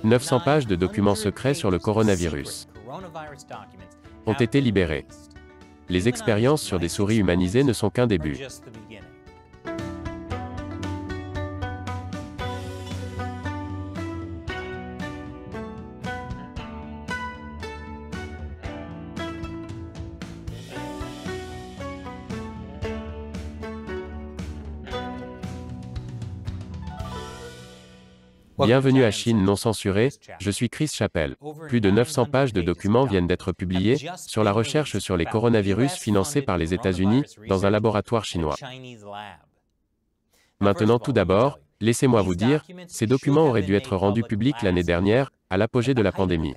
900 pages de documents secrets sur le coronavirus ont été libérés. Les expériences sur des souris humanisées ne sont qu'un début. Bienvenue à Chine non censurée, je suis Chris Chappell. Plus de 900 pages de documents viennent d'être publiés sur la recherche sur les coronavirus financés par les États-Unis dans un laboratoire chinois. Maintenant tout d'abord, laissez-moi vous dire, ces documents auraient dû être rendus publics l'année dernière, à l'apogée de la pandémie.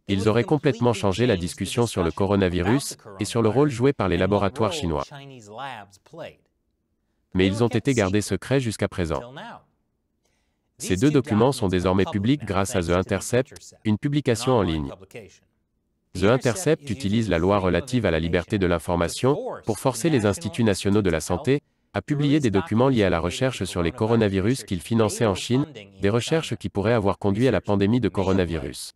Ils auraient complètement changé la discussion sur le coronavirus et sur le rôle joué par les laboratoires chinois. Mais ils ont été gardés secrets jusqu'à présent. Ces deux documents sont désormais publics grâce à The Intercept, une publication en ligne. The Intercept utilise la loi relative à la liberté de l'information pour forcer les instituts nationaux de la santé à publier des documents liés à la recherche sur les coronavirus qu'ils finançaient en Chine, des recherches qui pourraient avoir conduit à la pandémie de coronavirus.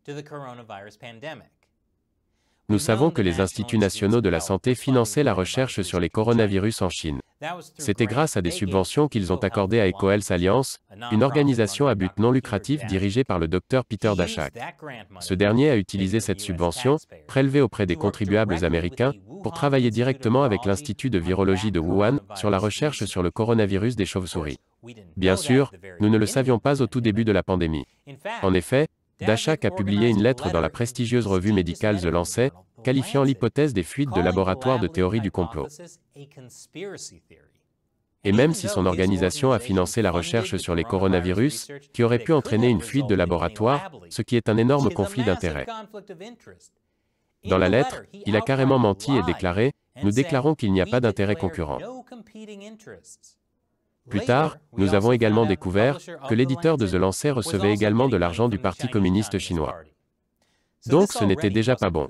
Nous savons que les instituts nationaux de la santé finançaient la recherche sur les coronavirus en Chine. C'était grâce à des subventions qu'ils ont accordées à EcoHealth Alliance, une organisation à but non lucratif dirigée par le Dr Peter Daszak. Ce dernier a utilisé cette subvention, prélevée auprès des contribuables américains, pour travailler directement avec l'Institut de virologie de Wuhan sur la recherche sur le coronavirus des chauves-souris. Bien sûr, nous ne le savions pas au tout début de la pandémie. En effet, Daszak a publié une lettre dans la prestigieuse revue médicale The Lancet, qualifiant l'hypothèse des fuites de laboratoire de théorie du complot. Et même si son organisation a financé la recherche sur les coronavirus, qui aurait pu entraîner une fuite de laboratoire, ce qui est un énorme conflit d'intérêts. Dans la lettre, il a carrément menti et déclaré « Nous déclarons qu'il n'y a pas d'intérêt concurrent ». Plus tard, nous avons également découvert que l'éditeur de The Lancet recevait également de l'argent du Parti communiste chinois. Donc ce n'était déjà pas bon.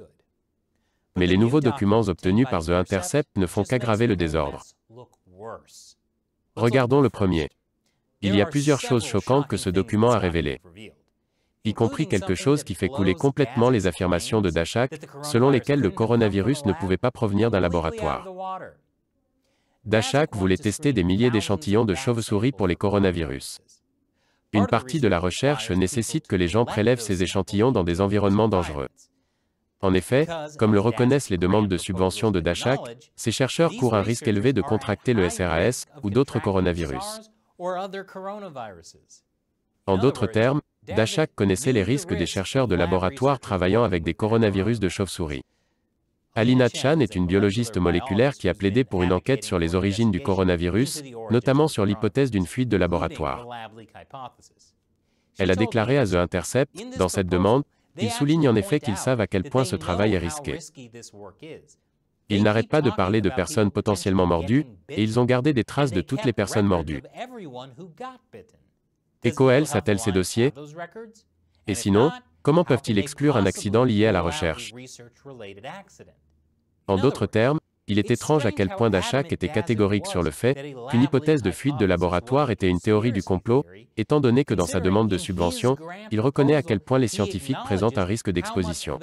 Mais les nouveaux documents obtenus par The Intercept ne font qu'aggraver le désordre. Regardons le premier. Il y a plusieurs choses choquantes que ce document a révélées, y compris quelque chose qui fait couler complètement les affirmations de Daszak, selon lesquelles le coronavirus ne pouvait pas provenir d'un laboratoire. Daszak voulait tester des milliers d'échantillons de chauves-souris pour les coronavirus. Une partie de la recherche nécessite que les gens prélèvent ces échantillons dans des environnements dangereux. En effet, comme le reconnaissent les demandes de subvention de Daszak, ces chercheurs courent un risque élevé de contracter le SRAS ou d'autres coronavirus. En d'autres termes, Daszak connaissait les risques des chercheurs de laboratoire travaillant avec des coronavirus de chauve-souris. Alina Chan est une biologiste moléculaire qui a plaidé pour une enquête sur les origines du coronavirus, notamment sur l'hypothèse d'une fuite de laboratoire. Elle a déclaré à The Intercept, dans cette demande, ils soulignent en effet qu'ils savent à quel point ce travail est risqué. Ils n'arrêtent pas de parler de personnes potentiellement mordues, et ils ont gardé des traces de toutes les personnes mordues. EcoHealth a-t-elle ces dossiers? Et sinon, comment peuvent-ils exclure un accident lié à la recherche? En d'autres termes, il est étrange à quel point Daszak était catégorique sur le fait qu'une hypothèse de fuite de laboratoire était une théorie du complot, étant donné que dans sa demande de subvention, il reconnaît à quel point les scientifiques présentent un risque d'exposition.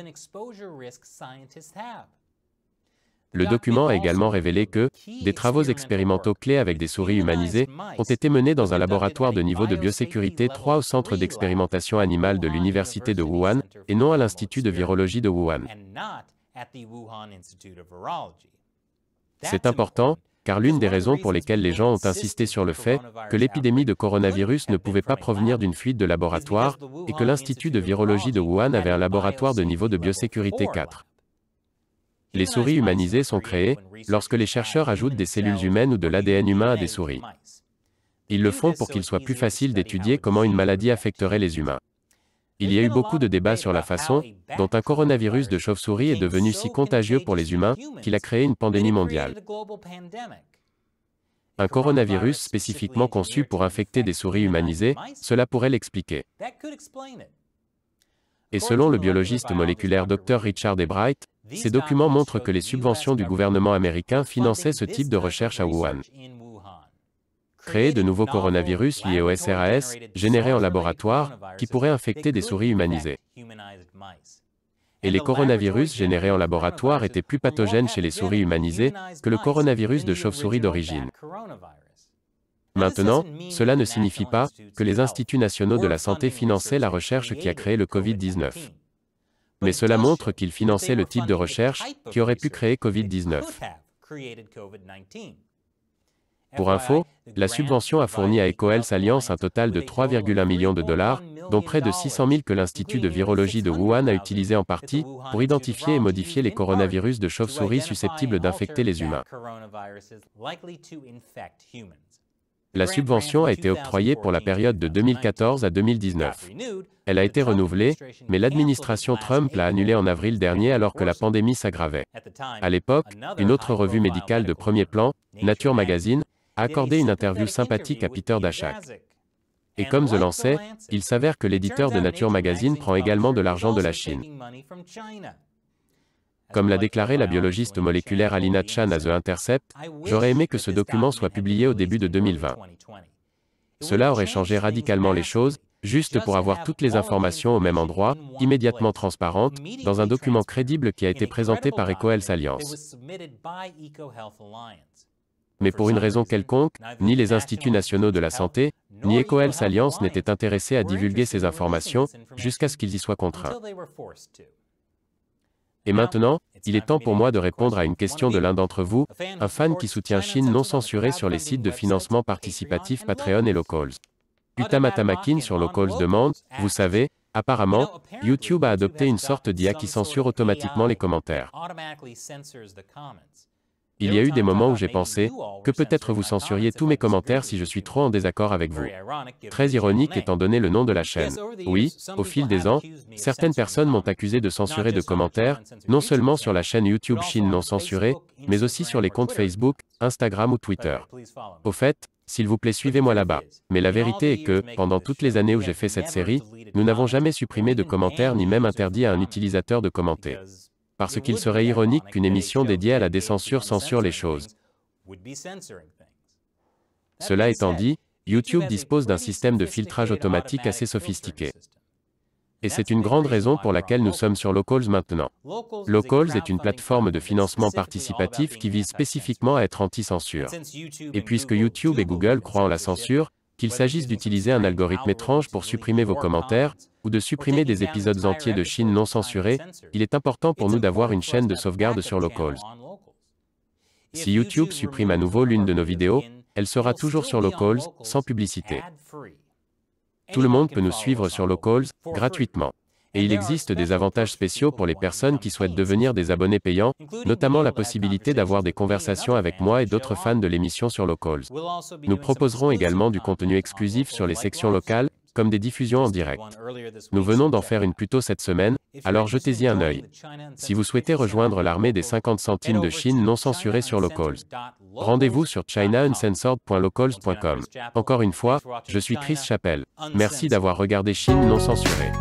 Le document a également révélé que des travaux expérimentaux clés avec des souris humanisées ont été menés dans un laboratoire de niveau de biosécurité 3 au centre d'expérimentation animale de l'université de Wuhan, et non à l'Institut de virologie de Wuhan. C'est important, car l'une des raisons pour lesquelles les gens ont insisté sur le fait que l'épidémie de coronavirus ne pouvait pas provenir d'une fuite de laboratoire, et que l'Institut de virologie de Wuhan avait un laboratoire de niveau de biosécurité 4. Les souris humanisées sont créées lorsque les chercheurs ajoutent des cellules humaines ou de l'ADN humain à des souris. Ils le font pour qu'il soit plus facile d'étudier comment une maladie affecterait les humains. Il y a eu beaucoup de débats sur la façon dont un coronavirus de chauve-souris est devenu si contagieux pour les humains qu'il a créé une pandémie mondiale. Un coronavirus spécifiquement conçu pour infecter des souris humanisées, cela pourrait l'expliquer. Et selon le biologiste moléculaire Dr Richard Ebright, ces documents montrent que les subventions du gouvernement américain finançaient ce type de recherche à Wuhan. créer de nouveaux coronavirus liés au SRAS, générés en laboratoire, qui pourraient infecter des souris humanisées. Et les coronavirus générés en laboratoire étaient plus pathogènes chez les souris humanisées que le coronavirus de chauve-souris d'origine. Maintenant, cela ne signifie pas que les instituts nationaux de la santé finançaient la recherche qui a créé le Covid-19. Mais cela montre qu'ils finançaient le type de recherche qui aurait pu créer Covid-19. Pour info, la subvention a fourni à EcoHealth Alliance un total de 3,1 millions de dollars, dont près de 600 000 que l'Institut de virologie de Wuhan a utilisé en partie pour identifier et modifier les coronavirus de chauve-souris susceptibles d'infecter les humains. La subvention a été octroyée pour la période de 2014 à 2019. Elle a été renouvelée, mais l'administration Trump l'a annulée en avril dernier alors que la pandémie s'aggravait. À l'époque, une autre revue médicale de premier plan, Nature Magazine, a accordé une interview sympathique à Peter Daszak. Et comme The Lancet, il s'avère que l'éditeur de Nature Magazine prend également de l'argent de la Chine. Comme l'a déclaré la biologiste moléculaire Alina Chan à The Intercept, j'aurais aimé que ce document soit publié au début de 2020. Cela aurait changé radicalement les choses, juste pour avoir toutes les informations au même endroit, immédiatement transparentes, dans un document crédible qui a été présenté par EcoHealth Alliance. Mais pour une raison quelconque, ni les instituts nationaux de la santé, ni EcoHealth Alliance n'étaient intéressés à divulguer ces informations, jusqu'à ce qu'ils y soient contraints. Et maintenant, il est temps pour moi de répondre à une question de l'un d'entre vous, un fan qui soutient Chine non censurée sur les sites de financement participatif Patreon et Locals. Utamatamakin sur Locals demande, vous savez, apparemment, YouTube a adopté une sorte d'IA qui censure automatiquement les commentaires. Il y a eu des moments où j'ai pensé que peut-être vous censuriez tous mes commentaires si je suis trop en désaccord avec vous. Très ironique étant donné le nom de la chaîne. Oui, au fil des ans, certaines personnes m'ont accusé de censurer de commentaires, non seulement sur la chaîne YouTube Chine non censurée, mais aussi sur les comptes Facebook, Instagram ou Twitter. Au fait, s'il vous plaît suivez-moi là-bas. Mais la vérité est que, pendant toutes les années où j'ai fait cette série, nous n'avons jamais supprimé de commentaires ni même interdit à un utilisateur de commenter. Parce qu'il serait ironique qu'une émission dédiée à la décensure censure les choses. Cela étant dit, YouTube dispose d'un système de filtrage automatique assez sophistiqué. Et c'est une grande raison pour laquelle nous sommes sur Locals maintenant. Locals est une plateforme de financement participatif qui vise spécifiquement à être anti-censure. Et puisque YouTube et Google croient en la censure, qu'il s'agisse d'utiliser un algorithme étrange pour supprimer vos commentaires, ou de supprimer des épisodes entiers de Chine non censurés, il est important pour nous d'avoir une chaîne de sauvegarde sur Locals. Si YouTube supprime à nouveau l'une de nos vidéos, elle sera toujours sur Locals, sans publicité. Tout le monde peut nous suivre sur Locals, gratuitement. Et il existe des avantages spéciaux pour les personnes qui souhaitent devenir des abonnés payants, notamment la possibilité d'avoir des conversations avec moi et d'autres fans de l'émission sur Locals. Nous proposerons également du contenu exclusif sur les sections locales, comme des diffusions en direct. Nous venons d'en faire une plus tôt cette semaine, alors jetez-y un œil. Si vous souhaitez rejoindre l'armée des 50 centimes de Chine non censurée sur Locals, rendez-vous sur chinauncensored.locals.com. Encore une fois, je suis Chris Chappell. Merci d'avoir regardé Chine non censurée.